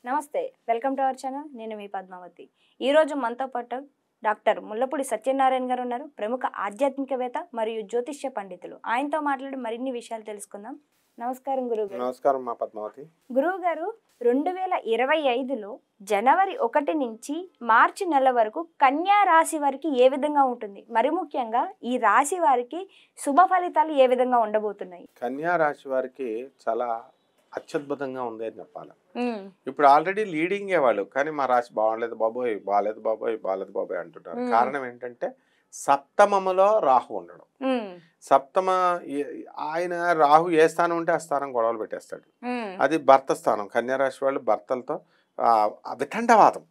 నమస్తే, welcome to our channel. నేను మీ పద్మావతి. ఈరోజు మనతో పాటు డాక్టర్ ముల్లపూడి సత్యనారాయణ గారు ఉన్నారు. ప్రముఖ ఆధ్యాత్మికవేత్త మరియు జ్యోతిష్య పండితులు. ఆయనతో మాట్లాడి మరిన్ని విషయాలు తెలుసుకుందాం. నమస్కారం గురువుగారు. నమస్కారం మా పద్మావతి. గురువుగారు, 2025లో జనవరి 1 నుంచి మార్చి నెల వరకు కన్యా రాశి వారికి ఏ విధంగా ఉంటుంది, మరి ముఖ్యంగా ఈ రాశి వారికి శుభ ఫలితాలు ఏ విధంగా ఉండబోతున్నాయి? కన్యా రాశి వారికి చాలా అత్యద్భుతంగా ఉంది అని చెప్పాలి. ఇప్పుడు ఆల్రెడీ లీడింగే వాళ్ళు, కానీ మా రాశి బాగలేదు బాబోయ్, బాగాలేదు బాబోయ్, బాగాలేదు బాబోయ్ అంటున్నారు. కారణం ఏంటంటే సప్తమములో రాహు ఉండడం. సప్తమ ఆయన రాహు ఏ స్థానం ఉంటే ఆ స్థానం గొడవలు పెట్టేస్తాడు. అది భర్త స్థానం. కన్యా రాశి వాళ్ళు భర్తలతో వితండవాదం,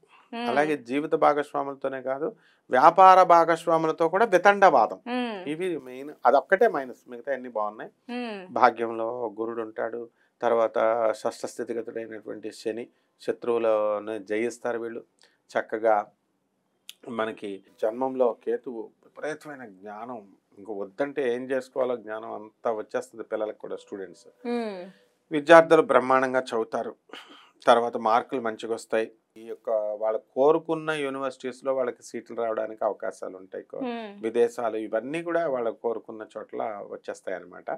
అలాగే జీవిత భాగస్వాములతోనే కాదు వ్యాపార భాగస్వాములతో కూడా వితండవాదం. ఇవి మెయిన్. అదొక్కటే మైనస్, మిగతా అన్ని బాగున్నాయి. భాగ్యంలో గురుడు ఉంటాడు. తర్వాత షష్ఠ స్థితిగతుడైనటువంటి శని, శత్రువులను జయిస్తారు వీళ్ళు. చక్కగా మనకి జన్మంలో కేతువు విపరీతమైన జ్ఞానం, ఇంక వద్దంటే ఏం చేసుకోవాలో జ్ఞానం అంతా వచ్చేస్తుంది పిల్లలకు కూడా. స్టూడెంట్స్ విద్యార్థులు బ్రహ్మాండంగా చదువుతారు. తర్వాత మార్కులు మంచిగా వస్తాయి. ఈ యొక్క వాళ్ళ కోరుకున్న యూనివర్సిటీస్లో వాళ్ళకి సీట్లు రావడానికి అవకాశాలు ఉంటాయి. విదేశాలు ఇవన్నీ కూడా వాళ్ళ కోరుకున్న చోట్ల వచ్చేస్తాయి అన్నమాట.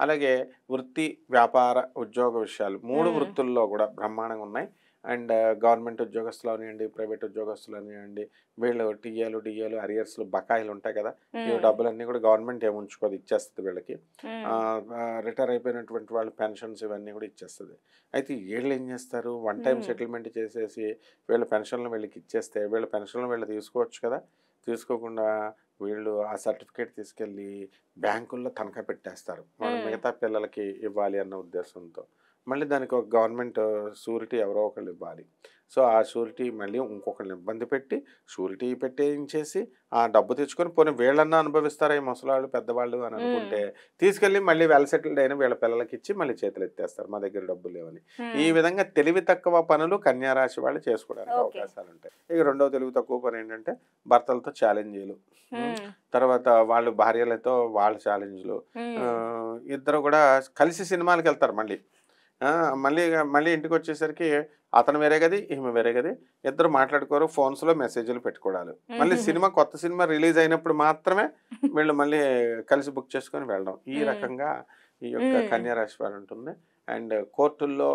అలాగే వృత్తి, వ్యాపార, ఉద్యోగ విషయాలు 3 వృత్తుల్లో కూడా బ్రహ్మాండంగా ఉన్నాయి. అండ్ గవర్నమెంట్ ఉద్యోగస్తులు అనివ్వండి, ప్రైవేట్ ఉద్యోగస్తులు అనివ్వండి, వీళ్ళు టీఏలు, డిఏలు, అరియర్స్లు, బకాయిలు ఉంటాయి కదా, ఈ డబ్బులన్నీ కూడా గవర్నమెంట్ ఏమి ఉంచుకోదు, ఇచ్చేస్తుంది వీళ్ళకి. రిటైర్ అయిపోయినటువంటి వాళ్ళు పెన్షన్స్ ఇవన్నీ కూడా ఇచ్చేస్తుంది. అయితే వీళ్ళు ఏం చేస్తారు, వన్ టైం సెటిల్మెంట్ చేసేసి వీళ్ళ పెన్షన్లు వీళ్ళకి ఇచ్చేస్తే వీళ్ళ పెన్షన్లు వీళ్ళు తీసుకోవచ్చు కదా. తీసుకోకుండా వీళ్ళు ఆ సర్టిఫికేట్ తీసుకెళ్ళి బ్యాంకుల్లో తనఖా పెట్టేస్తారు, వాళ్ళు మిగతా పిల్లలకి ఇవ్వాలి అన్న ఉద్దేశంతో. మళ్ళీ దానికి ఒక గవర్నమెంట్ షూరిటీ ఎవరో ఒకళ్ళు ఇవ్వాలి. సో ఆ షూరిటీ మళ్ళీ ఇంకొకరిని ఇబ్బంది పెట్టి షూరిటీ పెట్టేయించేసి ఆ డబ్బు తెచ్చుకొని పోనీ వీళ్ళన్నా అనుభవిస్తారా ఈ ముసలాళ్ళు పెద్దవాళ్ళు అని అనుకుంటే తీసుకెళ్ళి మళ్ళీ వెల్ సెటిల్డ్ అయిన వీళ్ళ పిల్లలకి ఇచ్చి మళ్ళీ చేతులు ఎత్తేస్తారు, మా దగ్గర డబ్బులు లేవని. ఈ విధంగా తెలివి తక్కువ పనులు కన్యా రాశి వాళ్ళు చేసుకోవడానికి అవకాశాలు ఉంటాయి. ఇక రెండవ తెలివి తక్కువ పని ఏంటంటే భర్తలతో ఛాలెంజ్లు, తర్వాత వాళ్ళు భార్యలతో వాళ్ళ ఛాలెంజ్లు. ఇద్దరు కూడా కలిసి సినిమాలకు వెళ్తారు. మళ్ళీ ఇంటికి వచ్చేసరికి అతను వేరే గది, ఈమె వేరే గది, ఇద్దరు మాట్లాడుకోరు, ఫోన్స్లో మెసేజ్లు పెట్టుకోవడాలు. మళ్ళీ కొత్త సినిమా రిలీజ్ అయినప్పుడు మాత్రమే వీళ్ళు మళ్ళీ కలిసి బుక్ చేసుకొని వెళ్ళడం. ఈ రకంగా ఈ యొక్క కన్యా రాశి వారు ఉంటుంది. అండ్ కోర్టుల్లో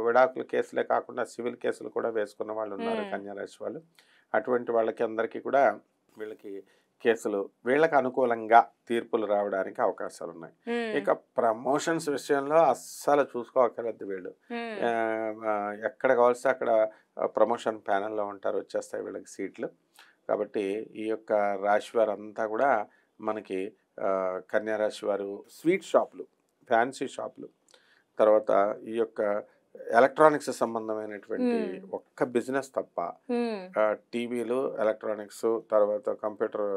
విడాకుల కేసులే కాకుండా సివిల్ కేసులు కూడా వేసుకున్న వాళ్ళు ఉన్నారు కన్యా రాశి వాళ్ళు. అటువంటి వాళ్ళకి అందరికీ కూడా వీళ్ళకి కేసులు వీళ్ళకి అనుకూలంగా తీర్పులు రావడానికి అవకాశాలు ఉన్నాయి. ఇక ప్రమోషన్స్ విషయంలో అస్సలు చూసుకోవక్కర్లేదు వీళ్ళు. ఎక్కడ కావాల్సి అక్కడ ప్రమోషన్ ప్యానెల్లో ఉంటారు, వచ్చేస్తాయి వీళ్ళకి సీట్లు. కాబట్టి ఈ యొక్క రాశి వారు అంతా కూడా మనకి కన్యా రాశి వారు స్వీట్ షాపులు, ఫ్యాన్సీ షాపులు, తర్వాత ఈ యొక్క ఎలక్ట్రానిక్స్ సంబంధమైనటువంటి ఒక్క బిజినెస్ తప్ప టీవీలు, ఎలక్ట్రానిక్స్, తర్వాత కంప్యూటర్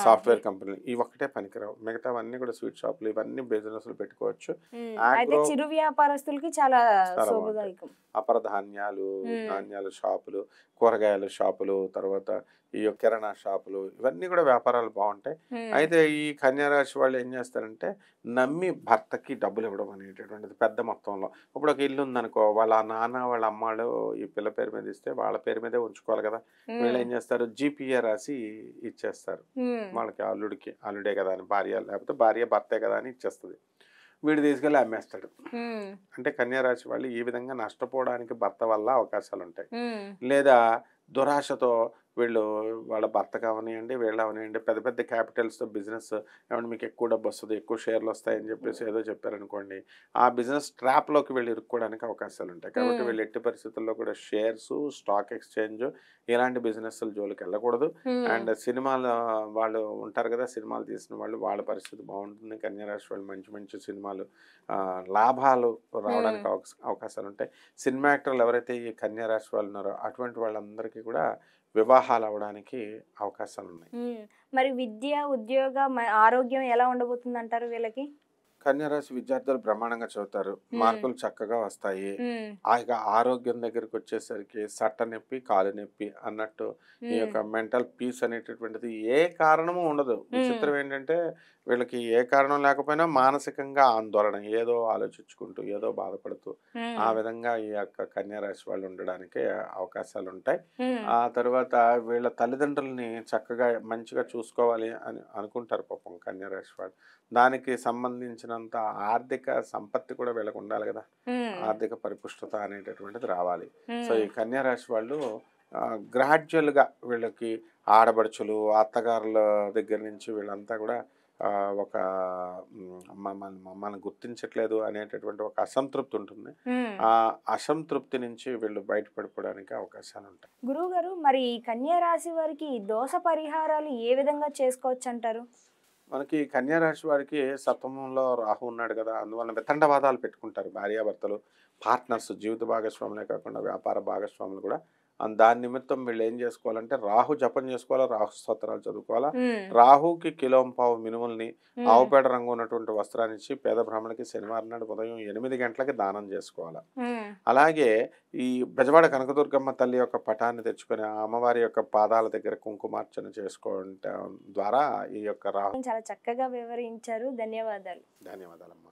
సాఫ్ట్వేర్ కంపెనీలు ఈ ఒక్కటే పనికిరావు. మిగతావన్నీ కూడా స్వీట్ షాపులు ఇవన్నీ బిజినెస్లు పెట్టుకోవచ్చు. చిరు వ్యాపారస్తులకి చాలా అపర ధాన్యాలు షాపులు, కూరగాయల షాపులు, తర్వాత ఈ కిరాణా షాపులు ఇవన్నీ కూడా వ్యాపారాలు బాగుంటాయి. అయితే ఈ కన్యా రాశి వాళ్ళు ఏం చేస్తారంటే నమ్మి భర్తకి డబ్బులు ఇవ్వడం అనేటటువంటిది పెద్ద మొత్తంలో. ఇప్పుడు ఒక ఇల్లు ఉందనుకో, వాళ్ళ నాన్న వాళ్ళ అమ్మాళ్ళు ఈ పిల్ల పేరు మీద ఇస్తే వాళ్ళ పేరు మీదే ఉంచుకోవాలి కదా. వీళ్ళు ఏం చేస్తారు, జీపీఏ రాసి ఇచ్చేస్తారు వాళ్ళకి, అల్లుడే కదా అని, భార్య లేకపోతే భార్య భర్తే కదా అని ఇచ్చేస్తుంది. వీడు తీసుకెళ్ళి అమ్మేస్తాడు. అంటే కన్యా రాశి వాళ్ళు ఈ విధంగా నష్టపోవడానికి భర్త వల్ల అవకాశాలు ఉంటాయి. లేదా దురాశతో వీళ్ళు వాళ్ళ భర్త కావనివ్వండి, వీళ్ళు అవనివ్వండి, పెద్ద పెద్ద క్యాపిటల్స్తో బిజినెస్ ఏమంటే మీకు ఎక్కువ డబ్బు వస్తుంది, ఎక్కువ షేర్లు వస్తాయని చెప్పేసి ఏదో చెప్పారనుకోండి, ఆ బిజినెస్ ట్రాప్లోకి వీళ్ళు ఇరుక్కోవడానికి అవకాశాలు ఉంటాయి. కాబట్టి వీళ్ళు ఎట్టి పరిస్థితుల్లో కూడా షేర్స్, స్టాక్ ఎక్స్చేంజ్ ఇలాంటి బిజినెస్ల జోలికి వెళ్ళకూడదు. అండ్ సినిమాలు వాళ్ళు ఉంటారు కదా, సినిమాలు తీసిన వాళ్ళు, వాళ్ళ పరిస్థితి బాగుంటుంది. కన్యా రాశి వాళ్ళు మంచి మంచి సినిమాలు, లాభాలు రావడానికి అవకాశాలు ఉంటాయి. సినిమా యాక్టర్లు ఎవరైతే ఈ కన్యా రాశి వాళ్ళు ఉన్నారో అటువంటి వాళ్ళందరికీ కూడా వివాహాలు అవడానికి అవకాశాలు ఉన్నాయి. మరి విద్య, ఉద్యోగ, ఆరోగ్యం ఎలా ఉండబోతుంది అంటారు వీళ్ళకి? కన్యా రాశి విద్యార్థులు బ్రహ్మాండంగా చదువుతారు, మార్కులు చక్కగా వస్తాయి. ఇక ఆరోగ్యం దగ్గరికి వచ్చేసరికి సట్ట నొప్పి, కాలు నొప్పి అన్నట్టు ఈ యొక్క మెంటల్ పీస్ అనేటటువంటిది ఏ కారణము ఉండదు. విచిత్రం ఏంటంటే వీళ్ళకి ఏ కారణం లేకపోయినా మానసికంగా ఆందోళన, ఏదో ఆలోచించుకుంటూ, ఏదో బాధపడుతూ ఆ విధంగా ఈ యొక్క కన్యా రాశి వాళ్ళు ఉండడానికి అవకాశాలు ఉంటాయి. ఆ తర్వాత వీళ్ళ తల్లిదండ్రులని చక్కగా మంచిగా చూసుకోవాలి అని అనుకుంటారు పాపం కన్యా రాశి వాళ్ళు. దానికి సంబంధించినంత ఆర్థిక సంపత్తి కూడా వీళ్ళకి ఉండాలి కదా, ఆర్థిక పరిపుష్టత అనేటటువంటిది రావాలి. సో ఈ కన్యా రాశి వాళ్ళు గ్రాడ్యువల్గా వీళ్ళకి ఆడబడుచులు, అత్తగారుల దగ్గర నుంచి వీళ్ళంతా కూడా ఒక మమ్మల్ని గుర్తించట్లేదు అనేటటువంటి ఒక అసంతృప్తి ఉంటుంది. ఆ అసంతృప్తి నుంచి వీళ్ళు బయటపడిపోవడానికి అవకాశాలు ఉంటాయి. గురువు గారు, మరి ఈ కన్యా రాశి వారికి దోష పరిహారాలు ఏ విధంగా చేసుకోవచ్చు అంటారు? మనకి కన్యా రాశి వారికి సప్తమంలో రాహు ఉన్నాడు కదా, అందువల్ల వితండవాదాలు పెట్టుకుంటారు భార్యాభర్తలు, పార్ట్నర్స్, జీవిత భాగస్వాములే కాకుండా వ్యాపార భాగస్వాములు కూడా. దాని నిమిత్తం వీళ్ళు ఏం చేసుకోవాలంటే రాహు జపం చేసుకోవాలా, రాహు స్తోత్రాలు చదువుకోవాలా. రాహుకి కిలోంపావు మినుముల్ని, ఆవుపేడ రంగు ఉన్నటువంటి వస్త్రాన్ని ఇచ్చి పేద బ్రాహ్మణులకి శనివారం నాడు ఉదయం 8 గంటలకి దానం చేసుకోవాలా. అలాగే ఈ బెజవాడ కనకదుర్గమ్మ తల్లి యొక్క పటాన్ని తెచ్చుకొని ఆ అమ్మవారి యొక్క పాదాల దగ్గర కుంకుమార్చన చేసుకోవడం ద్వారా ఈ యొక్క రాహు. చాలా చక్కగా వివరించారు. ధన్యవాదాలు. ధన్యవాదాలమ్మా.